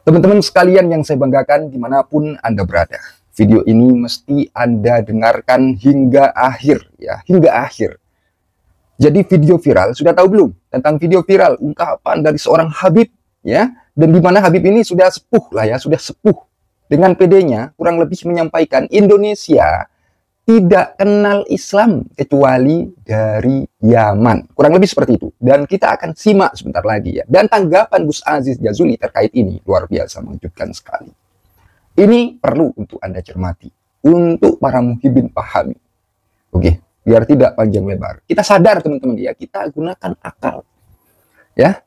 Teman-teman sekalian yang saya banggakan dimanapun Anda berada, video ini mesti Anda dengarkan hingga akhir ya, hingga akhir. Jadi video viral, sudah tahu belum tentang video viral ungkapan dari seorang Habib ya, dan di mana Habib ini sudah sepuh lah ya, sudah sepuh dengan PD-nya kurang lebih menyampaikan Indonesia tidak kenal Islam kecuali dari Yaman. Kurang lebih seperti itu. Dan kita akan simak sebentar lagi ya. Dan tanggapan Gus Aziz Jazuli terkait ini luar biasa mengejutkan sekali. Ini perlu untuk Anda cermati. Untuk para muhibin pahami. Oke, biar tidak panjang lebar. Kita sadar teman-teman ya, kita gunakan akal. Ya,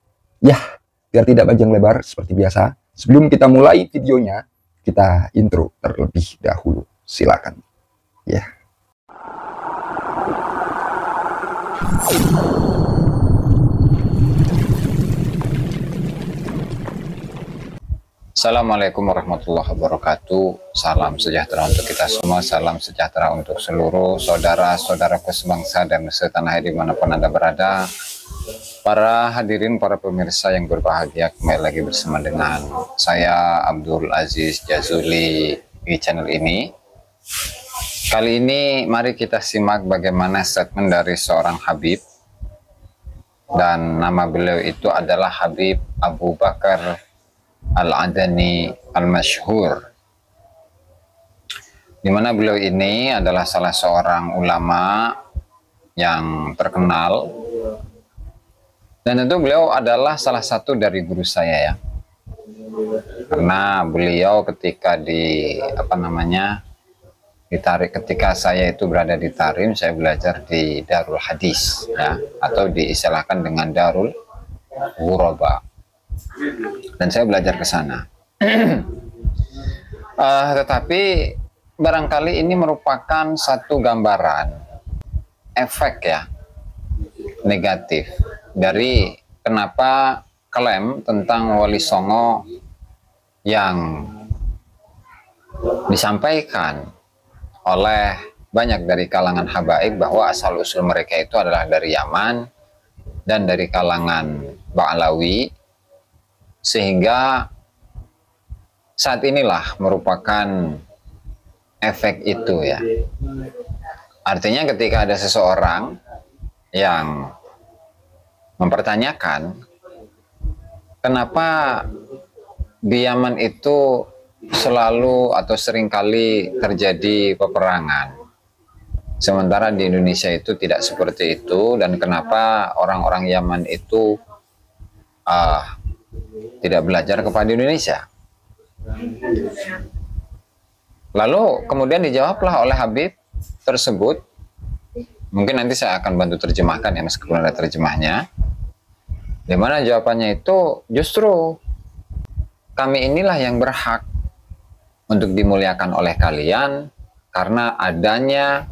biar tidak panjang lebar seperti biasa. Sebelum kita mulai videonya, kita intro terlebih dahulu. Silakan. Ya. Assalamualaikum warahmatullahi wabarakatuh. Salam sejahtera untuk kita semua. Salam sejahtera untuk seluruh saudara-saudaraku sebangsa dan setanah air dimanapun Anda berada. Para hadirin, para pemirsa yang berbahagia, kembali lagi bersama dengan saya Abdul Aziz Jazuli di channel ini. Kali ini mari kita simak bagaimana statement dari seorang Habib, dan nama beliau itu adalah Habib Abu Bakar Al-Adani Al-Masyhur, di mana beliau ini adalah salah seorang ulama yang terkenal, dan tentu beliau adalah salah satu dari guru saya ya, karena beliau ketika ketika saya itu berada di Tarim, saya belajar di Darul Hadis ya, atau diistilahkan dengan Darul Ghuraba, dan saya belajar ke sana. Tetapi barangkali ini merupakan satu gambaran efek ya negatif dari kenapa klaim tentang Wali Songo yang disampaikan oleh banyak dari kalangan habaib bahwa asal-usul mereka itu adalah dari Yaman dan dari kalangan Ba'alawi, sehingga saat inilah merupakan efek itu ya. Artinya ketika ada seseorang yang mempertanyakan kenapa di Yaman itu selalu atau seringkali terjadi peperangan, sementara di Indonesia itu tidak seperti itu, dan kenapa orang-orang Yaman itu tidak belajar kepada Indonesia. Lalu kemudian dijawablah oleh Habib tersebut, mungkin nanti saya akan bantu terjemahkan ya meskipun ada terjemahnya, di mana jawabannya itu justru kami inilah yang berhak untuk dimuliakan oleh kalian, karena adanya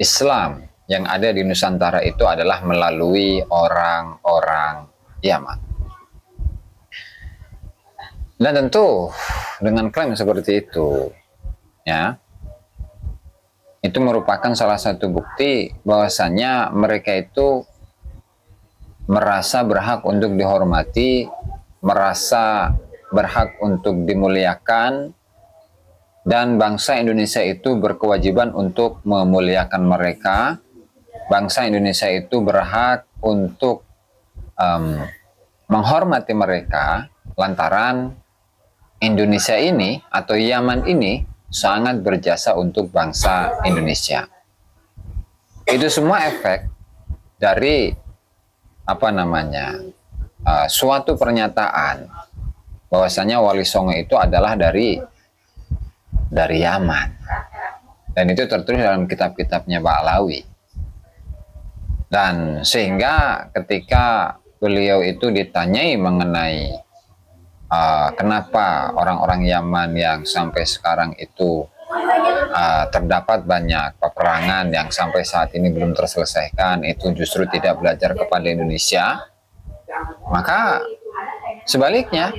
Islam yang ada di Nusantara itu adalah melalui orang-orang Yaman. Dan tentu dengan klaim seperti itu ya, itu merupakan salah satu bukti bahwasanya mereka itu merasa berhak untuk dihormati, merasa berhak untuk dimuliakan, dan bangsa Indonesia itu berkewajiban untuk memuliakan mereka. Bangsa Indonesia itu berhak untuk menghormati mereka lantaran Indonesia ini atau Yaman ini sangat berjasa untuk bangsa Indonesia. Itu semua efek dari suatu pernyataan bahwasanya Wali Songo itu adalah dari Yaman, dan itu tertulis dalam kitab-kitabnya Ba'alawi. Dan sehingga ketika beliau itu ditanyai mengenai kenapa orang-orang Yaman yang sampai sekarang itu terdapat banyak peperangan yang sampai saat ini belum terselesaikan, itu justru tidak belajar kepada Indonesia, maka sebaliknya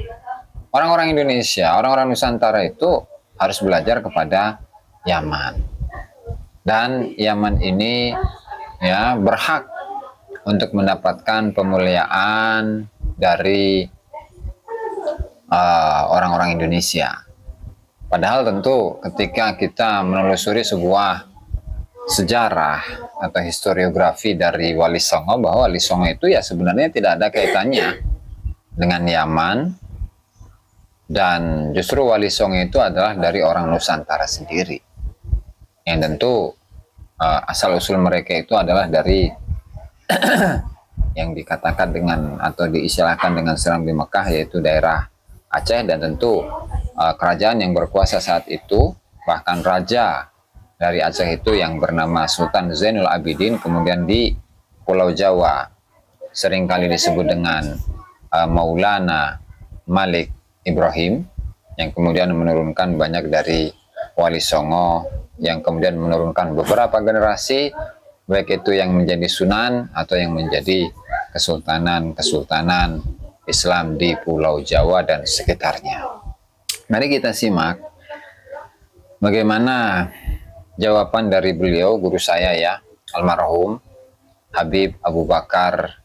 orang-orang Indonesia, orang-orang Nusantara itu harus belajar kepada Yaman, dan Yaman ini ya berhak untuk mendapatkan pemuliaan dari orang-orang Indonesia. Padahal tentu ketika kita menelusuri sebuah sejarah atau historiografi dari Wali Songo, bahwa Wali Songo itu ya sebenarnya tidak ada kaitannya dengan Yaman, dan justru Wali Songo itu adalah dari orang Nusantara sendiri, yang tentu asal usul mereka itu adalah dari yang dikatakan dengan atau diistilahkan dengan Seram di Mekah, yaitu daerah Aceh. Dan tentu kerajaan yang berkuasa saat itu, bahkan raja dari Aceh itu yang bernama Sultan Zainul Abidin, kemudian di Pulau Jawa seringkali disebut dengan Maulana Malik Ibrahim, yang kemudian menurunkan banyak dari Wali Songo, yang kemudian menurunkan beberapa generasi, baik itu yang menjadi sunan atau yang menjadi kesultanan Islam di Pulau Jawa dan sekitarnya. Mari kita simak bagaimana jawaban dari beliau, guru saya ya, almarhum Habib Abu Bakar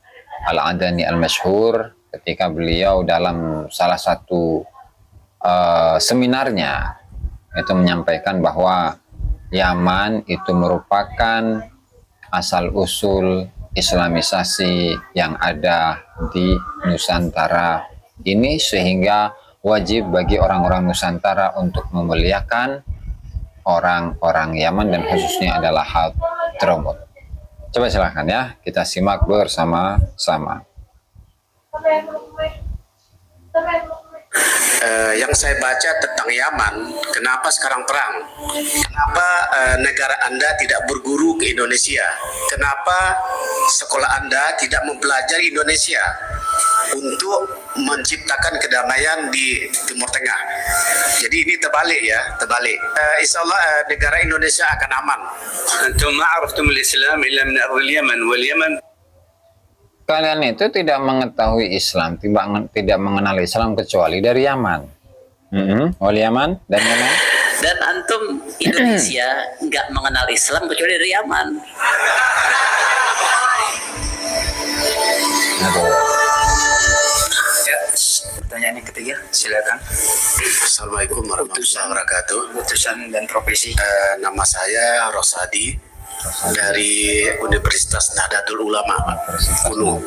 Al-Adani Al-Masyhur, ketika beliau dalam salah satu seminarnya itu menyampaikan bahwa Yaman itu merupakan asal-usul Islamisasi yang ada di Nusantara ini, sehingga wajib bagi orang-orang Nusantara untuk memuliakan orang-orang Yaman dan khususnya adalah Hadramut. Coba silahkan ya, kita simak bersama-sama. Yang saya baca tentang Yaman, kenapa sekarang perang? Kenapa negara Anda tidak berguru ke Indonesia? Kenapa sekolah Anda tidak mempelajari Indonesia untuk menciptakan kedamaian di Timur Tengah? Jadi ini terbalik ya, terbalik. Insya Allah negara Indonesia akan aman. Antum ma'araftum al-Islam illa min ardil Yaman, wal Yaman. Kalian itu tidak mengetahui Islam, tidak mengenal Islam kecuali dari Yaman. Wal Yaman dan Yaman. Dan antum Indonesia nggak mengenal Islam kecuali dari Yaman. Ya, pertanyaan yang ketiga, silakan. Assalamualaikum warahmatullahi wabarakatuh. Utusan dan profesi. Nama saya Rosadi dari Universitas Nahdlatul Ulama Gunung.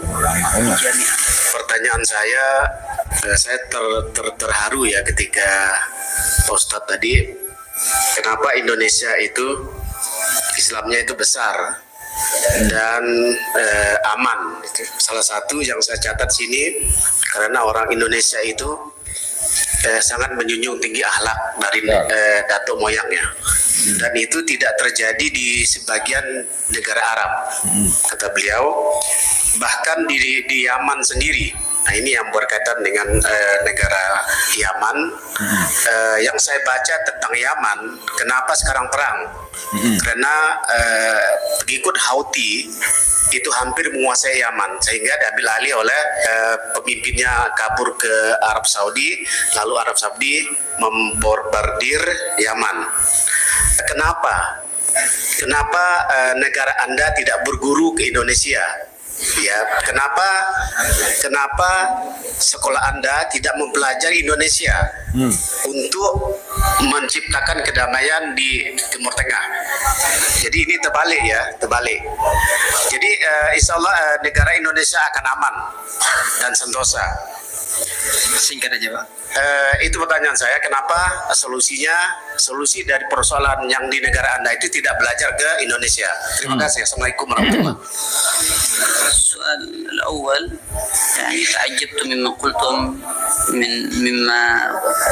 Pertanyaan saya terharu ya ketika Ustadz tadi, kenapa Indonesia itu Islamnya itu besar dan aman. Salah satu yang saya catat sini, karena orang Indonesia itu sangat menjunjung tinggi akhlak dari datuk moyangnya, dan itu tidak terjadi di sebagian negara Arab, kata beliau. Bahkan di Yaman sendiri, nah ini yang berkaitan dengan negara Yaman. Yang saya baca tentang Yaman, kenapa sekarang perang? Karena pengikut Houthi itu hampir menguasai Yaman, sehingga diambil alih oleh pemimpinnya kabur ke Arab Saudi, lalu Arab Saudi membombardir Yaman. Kenapa negara Anda tidak berguru ke Indonesia? Ya, kenapa sekolah Anda tidak mempelajari Indonesia untuk menciptakan kedamaian di Timur Tengah? Jadi ini terbalik ya, terbalik. Jadi insya Allah negara Indonesia akan aman dan sentosa. Singkat aja Pak. Itu pertanyaan saya, kenapa solusi dari persoalan yang di negara Anda itu tidak belajar ke Indonesia? Terima kasih. Assalamualaikum warahmatullahi wabarakatuh. السؤال الأول يعني تعجبت مما قلتم مما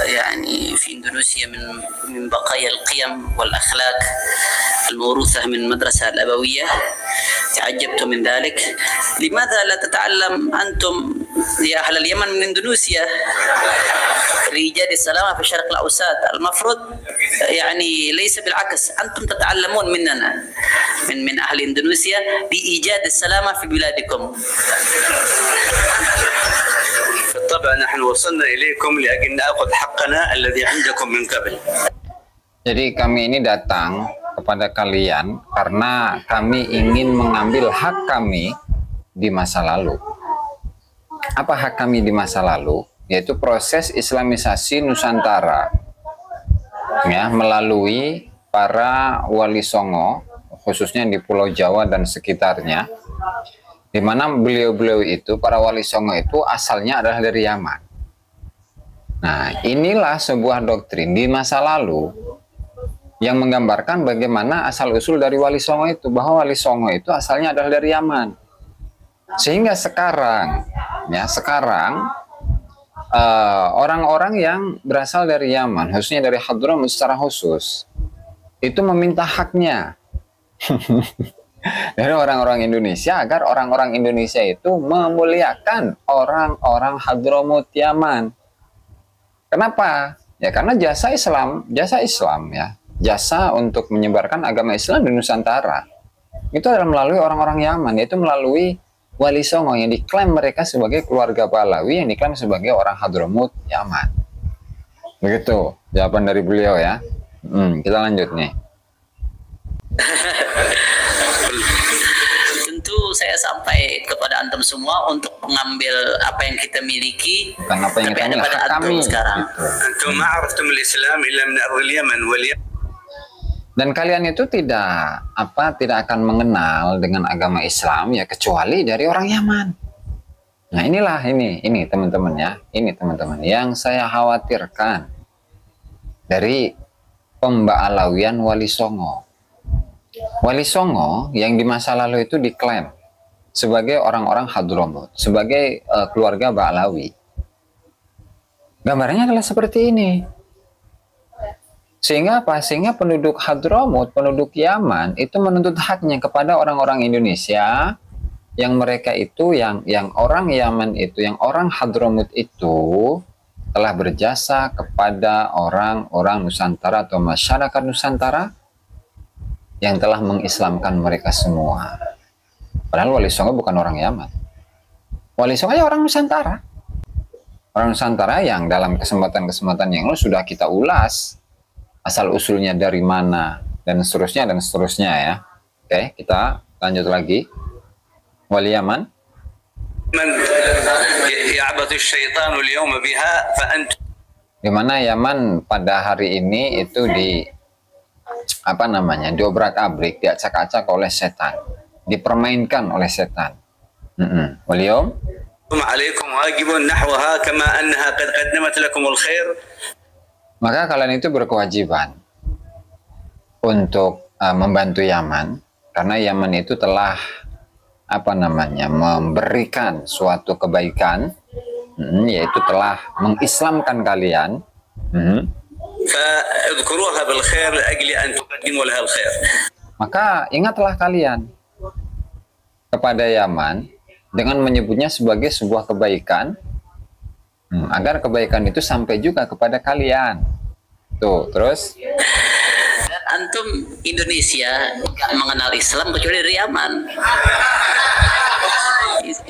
يعني في إندونيسيا من بقايا القيم والأخلاق الموروثة من المدرسة الأبوية. تعجبت من ذلك. لماذا لا تتعلم أنتم يا أهل اليمن من إندونيسيا لإيجاد السلام في الشرق الأوسط؟ المفروض يعني ليس بالعكس، أنتم تتعلمون مننا من أهل إندونيسيا لإيجاد السلام في بلادكم. بالطبع نحن وصلنا إليكم لأجل نأخذ حقنا الذي عندكم من قبل. Jadi kami ini datang kepada kalian karena kami ingin mengambil hak kami di masa lalu. Apa hak kami di masa lalu? yaitu proses Islamisasi Nusantara ya, melalui para wali songo khususnya di Pulau Jawa dan sekitarnya, di mana beliau-beliau itu, para wali songo itu asalnya adalah dari Yaman. Nah, inilah sebuah doktrin di masa lalu yang menggambarkan bagaimana asal-usul dari wali songo itu, bahwa wali songo itu asalnya adalah dari Yaman. Sehingga sekarang orang-orang yang berasal dari Yaman, khususnya dari Hadramut secara khusus, itu meminta haknya dari orang-orang Indonesia agar orang-orang Indonesia itu memuliakan orang-orang Hadramut Yaman. Kenapa? Ya karena jasa Islam ya, jasa untuk menyebarkan agama Islam di Nusantara itu adalah melalui orang-orang Yaman, yaitu melalui wali songo yang diklaim mereka sebagai keluarga Pahlawi, yang diklaim sebagai orang Hadramut Yaman. Begitu jawaban dari beliau ya. Kita lanjut nih. Tentu saya sampai kepada antum semua untuk mengambil apa yang kita miliki, bukan apa yang tapi kita ada pada antum kami sekarang. أنتم ما عرفتم الإسلام إلا من أرض اليمن Dan kalian itu tidak akan mengenal dengan agama Islam ya kecuali dari orang Yaman. Nah ini teman-teman ya, ini teman-teman yang saya khawatirkan dari pemba'alawian wali songo. Wali songo yang di masa lalu itu diklaim sebagai orang-orang Hadramut, sebagai keluarga Ba'alawi. Gambarnya adalah seperti ini. Sehingga apa? Sehingga penduduk Hadramut, penduduk Yaman itu menuntut haknya kepada orang-orang Indonesia yang mereka itu, yang orang Yaman itu, yang orang Hadramut itu telah berjasa kepada orang-orang Nusantara atau masyarakat Nusantara yang telah mengislamkan mereka semua. Padahal wali songo bukan orang Yaman. Wali songo ya orang Nusantara. Orang Nusantara yang dalam kesempatan-kesempatan yang lalu sudah kita ulas asal usulnya dari mana dan seterusnya ya. Oke, kita lanjut lagi. Wali Yaman. Di mana Yaman pada hari ini itu diobrak-abrik, diacak-acak oleh setan, dipermainkan oleh setan. Walium. Maka kalian itu berkewajiban untuk membantu Yaman, karena Yaman itu telah memberikan suatu kebaikan, yaitu telah mengislamkan kalian. Maka ingatlah kalian kepada Yaman dengan menyebutnya sebagai sebuah kebaikan, agar kebaikan itu sampai juga kepada kalian. Tuh, terus. Dan antum Indonesia tidak mengenal Islam kecuali dari Yaman.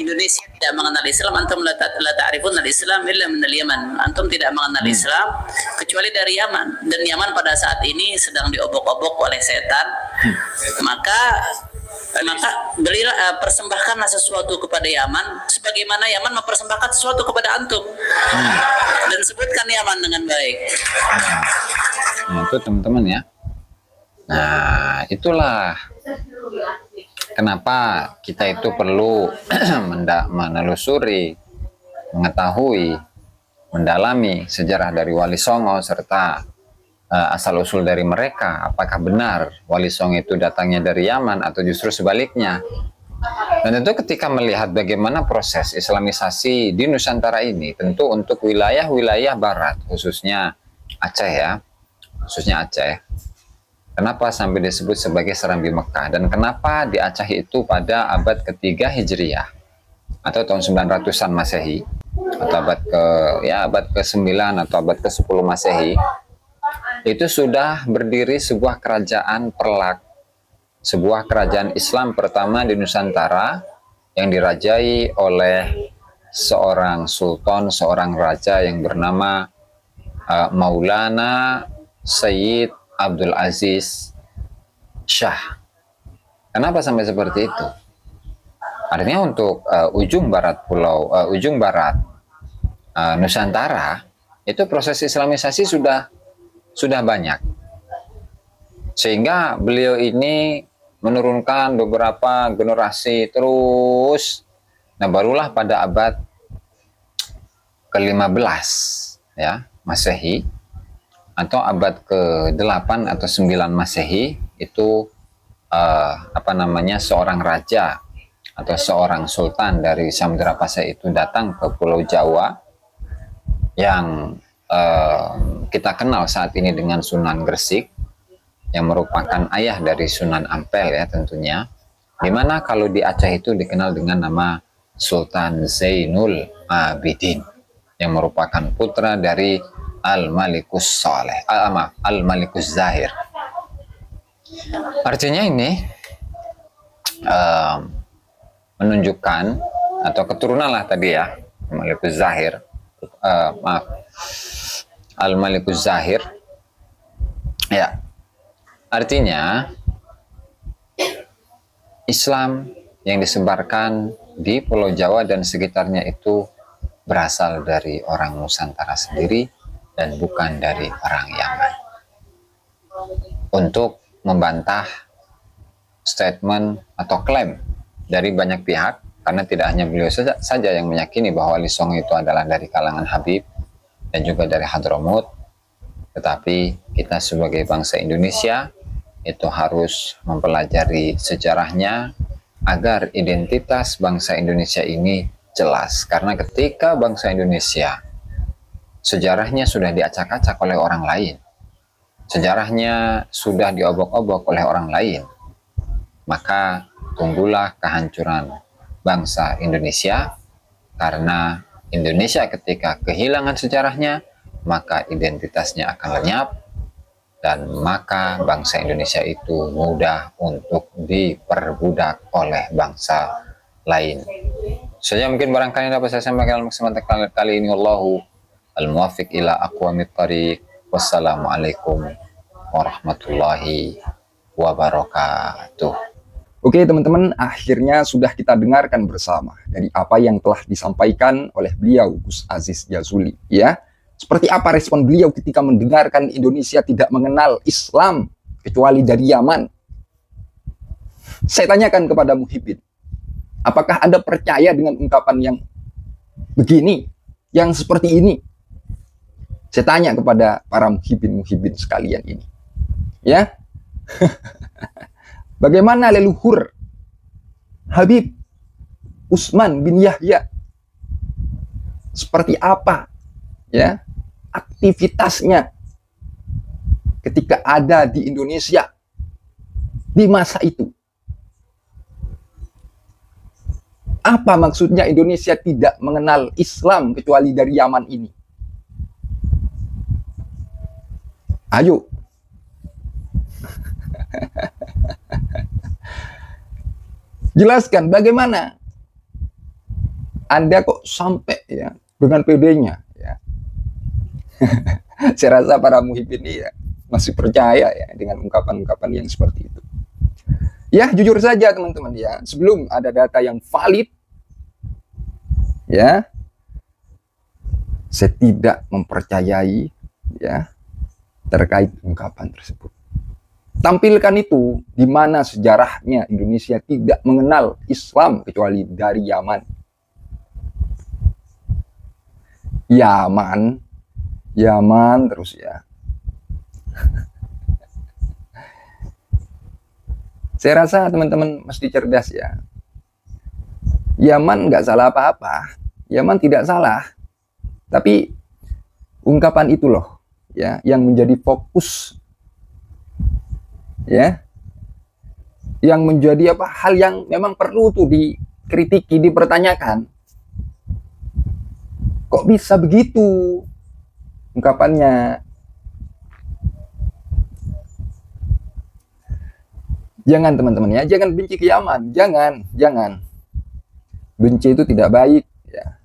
Indonesia tidak mengenal Islam, antum la ta'rifun al-Islam illa min al-Yaman. Antum tidak mengenal Islam kecuali dari Yaman. Dan Yaman pada saat ini sedang diobok-obok oleh setan. Maka berilah, persembahkanlah sesuatu kepada Yaman sebagaimana Yaman mempersembahkan sesuatu kepada antum. Dan sebutkan Yaman dengan baik. Nah, itu teman-teman ya. Nah, itulah kenapa kita itu perlu menelusuri, mengetahui, mendalami sejarah dari Wali Songo serta asal-usul dari mereka. Apakah benar Wali Songo itu datangnya dari Yaman atau justru sebaliknya? Dan tentu ketika melihat bagaimana proses Islamisasi di Nusantara ini, tentu untuk wilayah-wilayah barat, khususnya Aceh ya, khususnya Aceh. Kenapa sampai disebut sebagai Serambi Mekah? Dan kenapa di Aceh itu pada abad ketiga Hijriyah atau tahun 900-an Masehi, atau abad ke-9 atau abad ke-10 Masehi, itu sudah berdiri sebuah kerajaan Perlak, sebuah kerajaan Islam pertama di Nusantara yang dirajai oleh seorang sultan, seorang raja yang bernama Maulana Sayyid Abdul Aziz Shah. Kenapa sampai seperti itu? Artinya untuk ujung barat Nusantara itu proses islamisasi sudah banyak, sehingga beliau ini menurunkan beberapa generasi terus. Nah, barulah pada abad ke-15 ya Masehi atau abad ke-8 atau 9 Masehi itu seorang raja atau seorang sultan dari Samudra Pasai itu datang ke Pulau Jawa yang kita kenal saat ini dengan Sunan Gresik, yang merupakan ayah dari Sunan Ampel ya tentunya, dimana kalau di Aceh itu dikenal dengan nama Sultan Zainul Abidin, yang merupakan putra dari Al-Malikus Saleh, Al-Malikus Zahir. Artinya ini menunjukkan, atau keturunan lah tadi ya, Al-Malikus Zahir, Al-Malikus Zahir ya, artinya Islam yang disebarkan di Pulau Jawa dan sekitarnya itu berasal dari orang Nusantara sendiri dan bukan dari orang Yaman. Untuk membantah statement atau klaim dari banyak pihak, karena tidak hanya beliau saja yang meyakini bahwa Ali Songo itu adalah dari kalangan Habib dan juga dari Hadramut, tetapi kita sebagai bangsa Indonesia itu harus mempelajari sejarahnya agar identitas bangsa Indonesia ini jelas. Karena ketika bangsa Indonesia sejarahnya sudah diacak-acak oleh orang lain, sejarahnya sudah diobok-obok oleh orang lain, maka tunggulah kehancuran bangsa Indonesia. Karena Indonesia ketika kehilangan sejarahnya, maka identitasnya akan lenyap, dan maka bangsa Indonesia itu mudah untuk diperbudak oleh bangsa lain. Saja mungkin barangkali dapat saya sampaikan dalam kesempatan kali ini. Allahu al-muwaffiq ila aqwamit thariq. Wassalamualaikum warahmatullahi wabarakatuh. Oke teman-teman, akhirnya sudah kita dengarkan bersama dari apa yang telah disampaikan oleh beliau, Gus Aziz Jazuli, ya. Seperti apa respon beliau ketika mendengarkan Indonesia tidak mengenal Islam kecuali dari Yaman? Saya tanyakan kepada Muhyiddin, apakah Anda percaya dengan ungkapan yang begini, yang seperti ini? Saya tanya kepada para Muhyiddin sekalian ini, ya. Bagaimana leluhur Habib Utsman bin Yahya? Seperti apa ya aktivitasnya ketika ada di Indonesia di masa itu? Apa maksudnya Indonesia tidak mengenal Islam kecuali dari Yaman ini? Ayo. Jelaskan bagaimana Anda kok sampai ya dengan PD-nya ya. Saya rasa para Muhyiddin ini ya masih percaya ya dengan ungkapan-ungkapan yang seperti itu. Ya, jujur saja teman-teman ya, sebelum ada data yang valid ya, saya tidak mempercayai ya terkait ungkapan tersebut. Tampilkan itu di mana sejarahnya Indonesia tidak mengenal Islam kecuali dari Yaman. Yaman terus ya. Saya rasa teman-teman mesti cerdas ya. Yaman nggak salah apa-apa. Yaman tidak salah. Tapi ungkapan itu loh ya yang menjadi fokus ya, yang menjadi hal yang memang perlu tuh dikritiki, dipertanyakan. Kok bisa begitu ungkapannya? Jangan teman-teman ya, jangan benci ke Yaman, jangan. Benci itu tidak baik ya.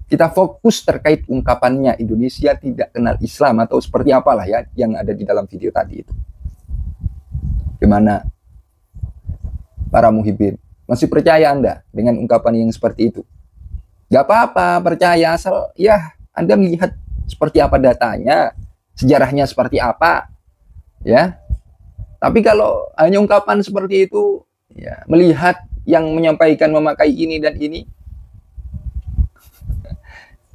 Kita fokus terkait ungkapannya Indonesia tidak kenal Islam atau seperti apalah ya yang ada di dalam video tadi itu. Gimana para Muhyiddin? Masih percaya Anda dengan ungkapan yang seperti itu? Gak apa-apa, percaya asal ya Anda melihat seperti apa datanya, sejarahnya seperti apa, ya. Tapi kalau hanya ungkapan seperti itu, ya, melihat yang menyampaikan memakai ini dan ini,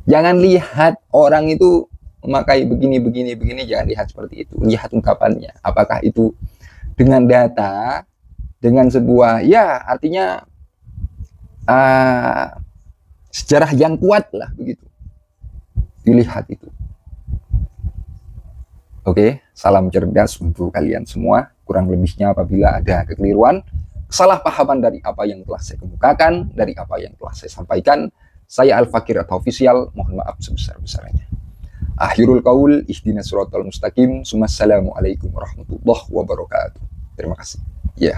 jangan lihat orang itu memakai begini, jangan lihat seperti itu. Lihat ungkapannya. Apakah itu dengan data, dengan sebuah, ya artinya sejarah yang kuat lah begitu. Dilihat itu. Oke, salam cerdas untuk kalian semua. Kurang lebihnya apabila ada kekeliruan, kesalahpahaman dari apa yang telah saya kemukakan, dari apa yang telah saya sampaikan, saya Al-Fakir atau Official, mohon maaf sebesar-besarnya. Akhirul qaul, ihdinas siratal mustaqim, sumassalamu alaikum warahmatullahi wabarakatuh. Terima kasih. Ya.